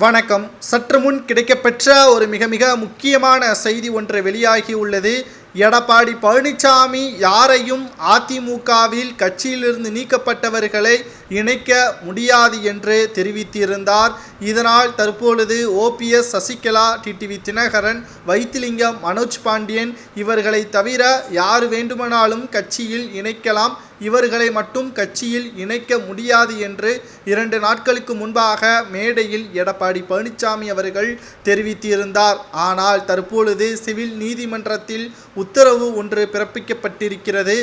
வணக்கம். சற்று முன் கிடைக்கப்பெற்ற ஒரு மிக மிக முக்கியமான செய்தி ஒன்று வெளியாகி உள்ளது. எடப்பாடி பழனிசாமி யாரையும் அதிமுகவில் கட்சியிலிருந்து நீக்கப்பட்டவர்களை இணைக்க முடியாது என்று தெரிவித்திருந்தார். இதனால் தற்பொழுது ஓபிஎஸ், சசிகலா, டிடிவி தினகரன், வைத்திலிங்கம், மனோஜ் பாண்டியன் இவர்களை தவிர யார் வேண்டுமானாலும் கட்சியில் இணைக்கலாம், இவர்களை மட்டும் கட்சியில் இணைக்க முடியாது என்று 2 நாட்களுக்கு முன்பாக மேடையில் எடப்பாடி பழனிசாமி அவர்கள் தெரிவித்திருந்தார். ஆனால் தற்பொழுது சிவில் நீதிமன்றத்தில் உத்தரவு ஒன்று பிறப்பிக்கப்பட்டிருக்கிறது.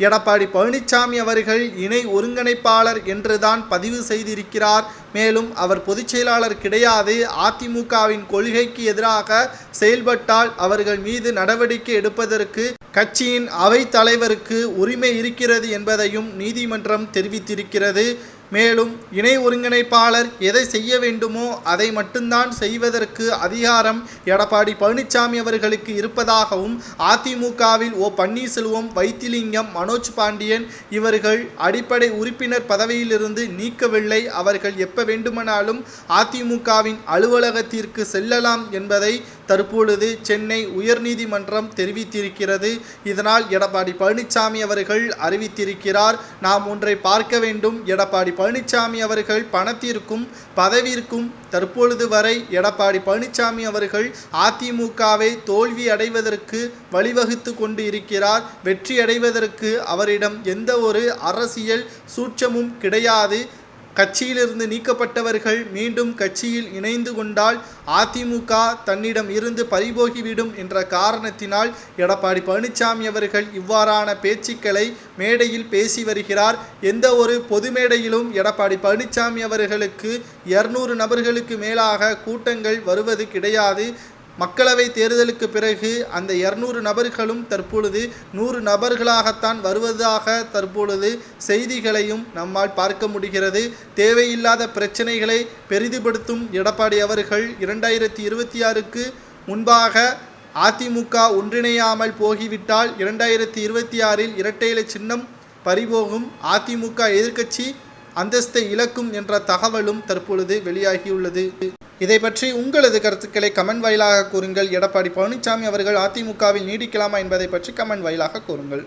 எடப்பாடி பழனிசாமி அவர்கள் இணை ஒருங்கிணைப்பாளர் என்றுதான் பதிவு செய்திருக்கிறார். மேலும் அவர் பொதுச் செயலாளர் கிடையாது. அதிமுகவின் கொள்கைக்கு எதிராக செயல்பட்டால் அவர்கள் மீது நடவடிக்கை எடுப்பதற்கு கட்சியின் அவைத் தலைவருக்கு உரிமை இருக்கிறது என்பதையும் நீதிமன்றம் தெரிவித்திருக்கிறது. மேலும் இணை ஒருங்கிணைப்பாளர் எதை செய்ய வேண்டுமோ அதை மட்டும்தான் செய்வதற்கு அதிகாரம் எடப்பாடி பழனிசாமி அவர்களுக்கு இருப்பதாகவும், அதிமுகவில் பன்னீர்செல்வம், வைத்திலிங்கம், மனோஜ் பாண்டியன் இவர்கள் அடிப்படை உறுப்பினர் பதவியிலிருந்து நீக்கவில்லை, அவர்கள் எப்ப வேண்டுமானாலும் அதிமுகவின் அலுவலகத்திற்கு செல்லலாம் என்பதை தற்பொழுது சென்னை உயர்நீதிமன்றம் தெரிவித்திருக்கிறது. இதனால் எடப்பாடி பழனிசாமி அவர்கள் அறிவித்திருக்கிறார், நாம் ஒன்றை பார்க்க வேண்டும். எடப்பாடி பழனிசாமி அவர்கள் பணத்திற்கும் பதவிற்கும் தற்பொழுது வரை எடப்பாடி பழனிசாமி அவர்கள் அதிமுகவை தோல்வி அடைவதற்கு வழிவகுத்து கொண்டு இருக்கிறார். வெற்றி அடைவதற்கு அவரிடம் எந்த ஒரு அரசியல் சூட்சமும் கிடையாது. கட்சியிலிருந்து நீக்கப்பட்டவர்கள் மீண்டும் கட்சியில் இணைந்து கொண்டால் அதிமுக தன்னிடம் இருந்து பறிபோகிவிடும் என்ற காரணத்தினால் எடப்பாடி பழனிசாமி அவர்கள் இவ்வாறான பேச்சுக்களை மேடையில் பேசி வருகிறார். எந்த ஒரு பொது மேடையிலும் எடப்பாடி பழனிசாமி அவர்களுக்கு 200 நபர்களுக்கு மேலாக கூட்டங்கள் வருவது கிடையாது. மக்களவை தேர்தலுக்கு பிறகு அந்த 200 நபர்களும் தற்பொழுது 100 நபர்களாகத்தான் வருவதாக தற்பொழுது செய்திகளையும் நம்மால் பார்க்க முடிகிறது. தேவையில்லாத பிரச்சனைகளை பெரிதுபடுத்தும் எடப்பாடி அவர்கள் 2026க்கு முன்பாக அதிமுக ஒன்றிணையாமல் போகிவிட்டால் 2026இல் இரட்டை இலை சின்னம் பறிபோகும், அதிமுக எதிர்க்கட்சி அந்தஸ்தை இழக்கும் என்ற தகவலும் தற்பொழுது வெளியாகியுள்ளது. இதை பற்றி உங்களது கருத்துக்களை கமெண்ட் வாயிலாக கூறுங்கள். எடப்பாடி பழனிசாமி அவர்கள் அதிமுகவில் நீடிக்கலாமா என்பதை பற்றி கமெண்ட் வாயிலாக கூறுங்கள்.